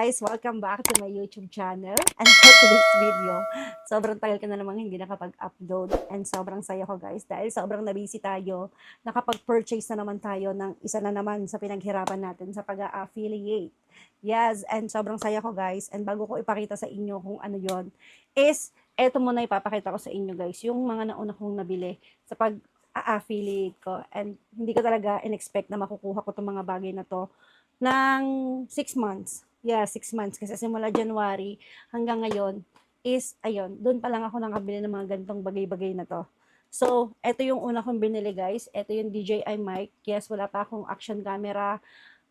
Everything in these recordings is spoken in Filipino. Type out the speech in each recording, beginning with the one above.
guys! Welcome back to my YouTube channel. And for today's video, sobrang tagal ka na namang hindi nakapag-upload. And sobrang saya ko guys dahil sobrang nabisi tayo. Nakapag-purchase na naman tayo ng isa na naman sa pinaghirapan natin sa pag-affiliate. Yes, and sobrang saya ko guys. And bago ko ipakita sa inyo kung ano yon is, eto muna ipapakita ko sa inyo guys, yung mga nauna kong nabili sa pag-affiliate ko. And hindi ko talaga in-expect na makukuha ko itong mga bagay na to ng 6 months. Yeah, 6 months. Kasi simula January hanggang ngayon is, ayun, doon pa lang ako nakabili ng mga ganitong bagay-bagay na to. So, ito yung una kong binili guys. Ito yung DJI mic. Yes, wala pa akong action camera.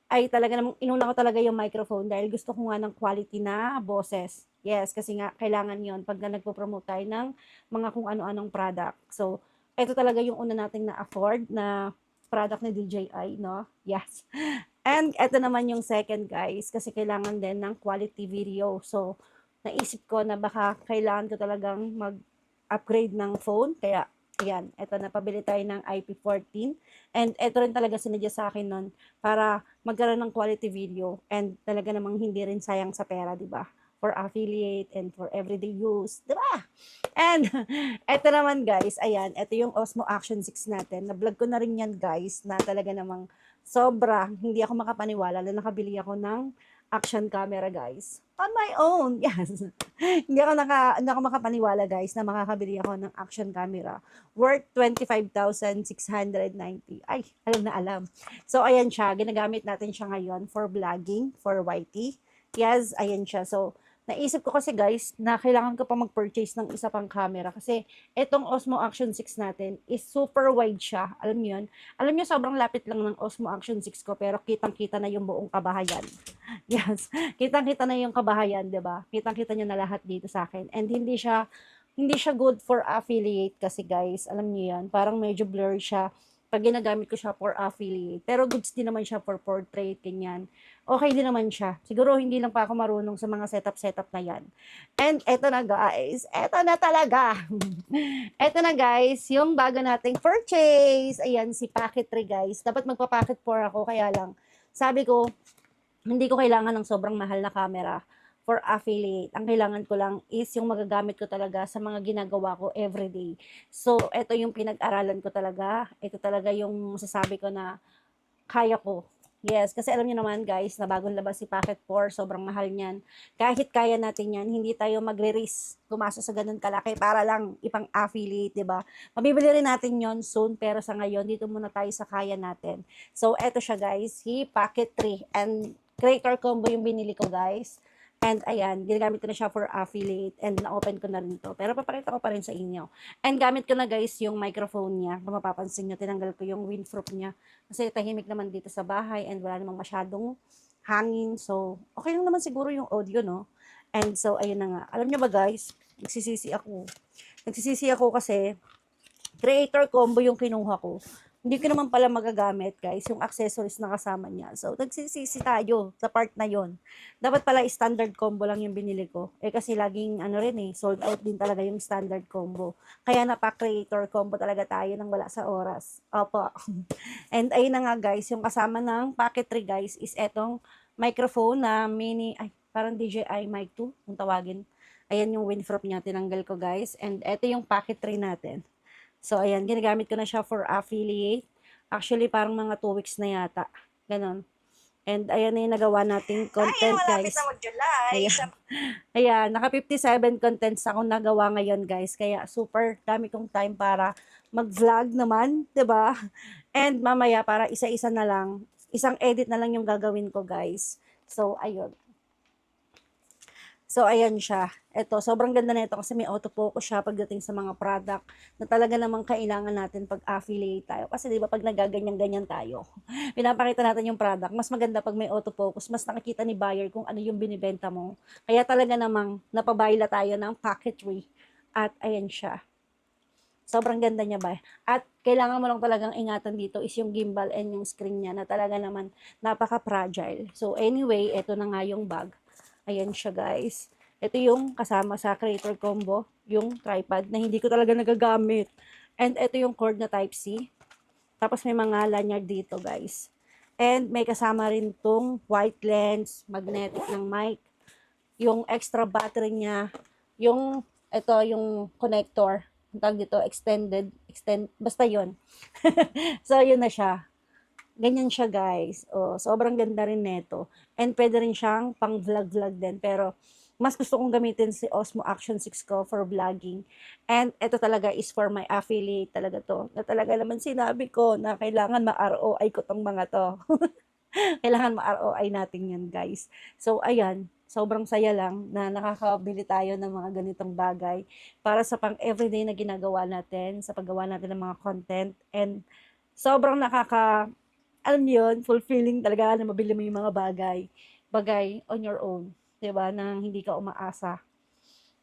Ay talaga namang, inuna ko talaga yung microphone dahil gusto ko nga ng quality na boses. Yes, kasi nga, kailangan yon pag nagpo-promote tayo ng mga kung ano-anong product. So, ito talaga yung una nating na-afford na product na DJI, no? Yes. And ito naman yung second guys, kasi kailangan din ng quality video. So, naisip ko na baka kailangan ko talagang mag-upgrade ng phone. Kaya, ayan, ito napabili tayo ng IP14. And ito rin talaga sinadya sa akin nun para magkaroon ng quality video. And talaga namang hindi rin sayang sa pera, di ba? For affiliate and for everyday use, di ba? And ito naman guys, ayan, ito yung Osmo Action 6 natin. Na-vlog ko na rin yan guys, na talaga namang sobra, hindi ako makapaniwala na nakabili ako ng action camera guys. On my own, yes. Hindi ako makapaniwala guys na makakabili ako ng action camera worth 25,690. Ay, alam na alam. So, ayan siya. Ginagamit natin siya ngayon for vlogging, for YT. Yes, ayan siya. So, naisip ko kasi guys na kailangan ko pa mag-purchase ng isa pang camera kasi itong Osmo Action 6 natin is super wide siya. Alam niyo yun? Alam niyo sobrang lapit lang ng Osmo Action 6 ko pero kitang-kita na yung buong kabahayan. Yes, kitang-kita na yung kabahayan, 'di ba? Kitang-kita niyo na lahat dito sa akin. And hindi siya good for affiliate kasi guys, alam niyo 'yan, parang medyo blurry siya pag ginagamit ko siya for affiliate. Pero goods din naman siya for portrait, ganyan. Okay din naman siya. Siguro hindi lang pa ako marunong sa mga setup na yan. And eto na guys, eto na talaga. Eto na guys, yung bago nating purchase. Ayan, si Pocket 3 guys. Dapat magpa-Pocket 4 ako, kaya lang. Sabi ko, hindi ko kailangan ng sobrang mahal na camera for affiliate. Ang kailangan ko lang is yung magagamit ko talaga sa mga ginagawa ko everyday. So, ito yung pinag-aralan ko talaga. Ito talaga yung masasabi ko na kaya ko. Yes, kasi alam niyo naman guys, na bagong labas si Pocket 4, sobrang mahal niyan. Kahit kaya natin yan, hindi tayo magre-risk gumasa sa ganun kalaki para lang ipang-affiliate, di ba? Mabibili rin natin yon soon, pero sa ngayon, dito muna tayo sa kaya natin. So, eto siya guys, si Pocket 3. And creator combo yung binili ko guys. And ayan, ginagamit ko na siya for affiliate and na-open ko na rin to. Pero papakita ko pa rin sa inyo. And gamit ko na guys yung microphone niya. Kung mapapansin nyo, tinanggal ko yung windproof niya. Kasi tahimik naman dito sa bahay and wala namang masyadong hangin. So, okay lang naman siguro yung audio, no? And so, ayun na nga. Alam nyo ba guys, nagsisisi ako. Nagsisisi ako kasi creator combo yung kinuha ko. Hindi ko naman pala magagamit, guys, yung accessories na kasama niya. So, nagsisisi tayo sa part na yon. Dapat pala standard combo lang yung binili ko. Eh, kasi laging, sold out din talaga yung standard combo. Kaya napa-creator combo talaga tayo nang wala sa oras. Opo. And ayun na nga, guys, yung kasama ng Pocket 3, guys, is etong microphone na parang DJI Mic 2, kung tawagin. Ayan yung windproof niya, tinanggal ko, guys. And eto yung Pocket 3 natin. So, ayan, ginagamit ko na siya for affiliate. Actually, parang mga 2 weeks na yata. Ganon. And ayan na yung nagawa nating content, guys. Na mag-July. Ayan. Ayan, naka 57 contents akong nagawa ngayon, guys. Kaya super dami kong time para mag-vlog naman, 'di ba? And mamaya para isa-isa na lang, isang edit na lang yung gagawin ko, guys. So, ayun. So, ayan siya. Ito, sobrang ganda na ito kasi may autofocus siya pagdating sa mga product na talaga namang kailangan natin pag affiliate tayo. Kasi di ba pag nagaganyan-ganyan tayo, pinapakita natin yung product, mas maganda pag may autofocus, mas nakikita ni buyer kung ano yung binibenta mo. Kaya talaga namang napabayla tayo ng Pocket 3. At ayan siya. Sobrang ganda niya ba? At kailangan mo lang talagang ingatan dito is yung gimbal and yung screen niya na talaga naman napaka-fragile. So anyway, ito na nga yung bag. Ayan siya guys. Ito yung kasama sa creator combo, yung tripod na hindi ko talaga nagagamit. And ito yung cord na type C. Tapos may mga lanyard dito guys. And may kasama rin tong white lens, magnetic ng mic, yung extra battery niya, yung ito yung connector, ang tawag dito basta yon. So yun na siya. Ganyan siya guys. Oh, sobrang ganda rin neto. And pwede rin siyang pang vlog din, pero mas gusto kong gamitin si Osmo Action 6 ko for vlogging. And ito talaga is for my affiliate talaga to. Na talaga naman sinabi ko na kailangan ma-ROI ko tong mga to. Kailangan ma-ROI natin yan guys. So ayan, sobrang saya lang na nakakabili tayo ng mga ganitong bagay para sa pang everyday na ginagawa natin, sa paggawa natin ng mga content. And sobrang alam niyo yun, fulfilling talaga na mabili mo yung mga bagay on your own, 'di ba? Nang hindi ka umaasa.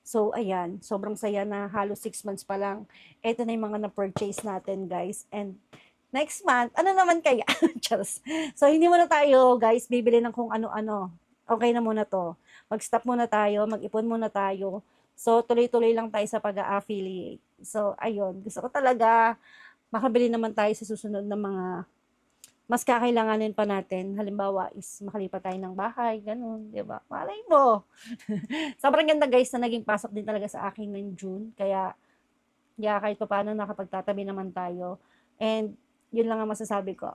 So, ayan, sobrang saya na halos 6 months pa lang. Ito na yung mga na-purchase natin, guys. And next month, ano naman kaya? Charos. So, hindi muna tayo, guys, bibili ng kung ano-ano. Okay na muna to. Mag-stop muna tayo, mag-ipon muna tayo. So, tuloy-tuloy lang tayo sa pag-affiliate. So, ayun, gusto ko talaga makabili naman tayo sa susunod na mga mas kakailanganin pa natin. Halimbawa is makalipat tayo ng bahay, ganun, 'di ba? Malay mo. Sobrang ganda guys na naging pasok din talaga sa akin ng June. Kaya, yeah, kahit pa paano nakapagtatabi naman tayo. And, yun lang ang masasabi ko.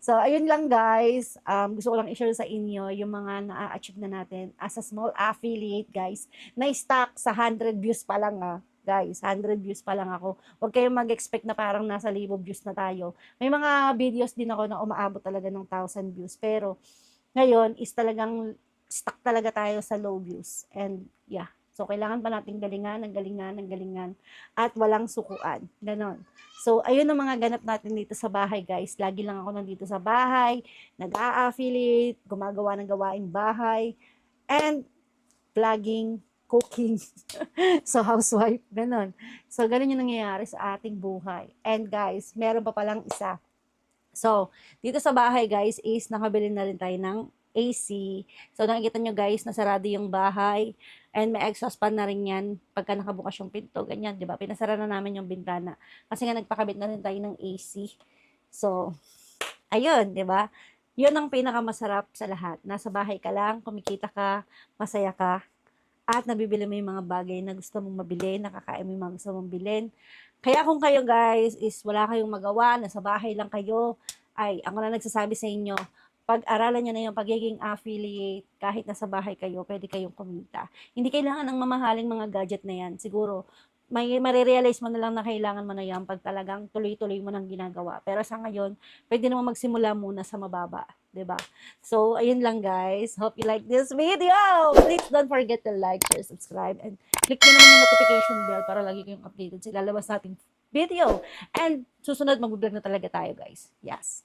So, ayun lang guys. Gusto ko lang i-share sa inyo yung mga na-achieve na natin as a small affiliate guys. Na-stock sa 100 views pa lang guys, 100 views pa lang ako. Huwag kayong mag-expect na parang nasa 1,000 views na tayo. May mga videos din ako na umaabot talaga ng 1,000 views. Pero, ngayon is talagang stuck talaga tayo sa low views. And, yeah. So, kailangan pa natin galingan, at walang sukuan. Ganon. So, ayun ang mga ganap natin dito sa bahay, guys. Lagi lang ako nandito sa bahay, nag-a-affiliate, gumagawa ng gawaing bahay, and vlogging, cooking. So, housewife, ganon. So, ganon yung nangyayari sa ating buhay. And guys, meron pa palang isa. So, dito sa bahay guys is nakabili na rin tayo ng AC. So, nakikita nyo guys, nasarado yung bahay. And may exhaust fan na rin yan pagka nakabukas yung pinto. Ganyan, di ba? Pinasara na namin yung bintana. Kasi nga nagpakabit na rin tayo ng AC. So, ayun, di ba? Yun ang pinakamasarap sa lahat. Nasa bahay ka lang, kumikita ka, masaya ka, at nabibili mo yung mga bagay na gusto mong mabili, nakakain mo yung mga gusto mong bilhin. Kaya kung kayo guys is wala kayong magawa, nasa bahay lang kayo, ay ako na nagsasabi sa inyo, pag-aralan nyo na yung pagiging affiliate, kahit nasa bahay kayo, pwede kayong kumita. Hindi kailangan ng mamahaling mga gadget na yan. Siguro, may marirealize mo na lang na kailangan mo na yan pag talagang tuloy-tuloy mo nang ginagawa. Pero sa ngayon, pwede naman magsimula muna sa mababa. 'Di ba? So, ayun lang guys. Hope you like this video. Please don't forget to like, share, subscribe, and click nyo naman yung notification bell para lagi kayong updated sa lalabas nating video. And susunod, mag-vlog na talaga tayo guys. Yes.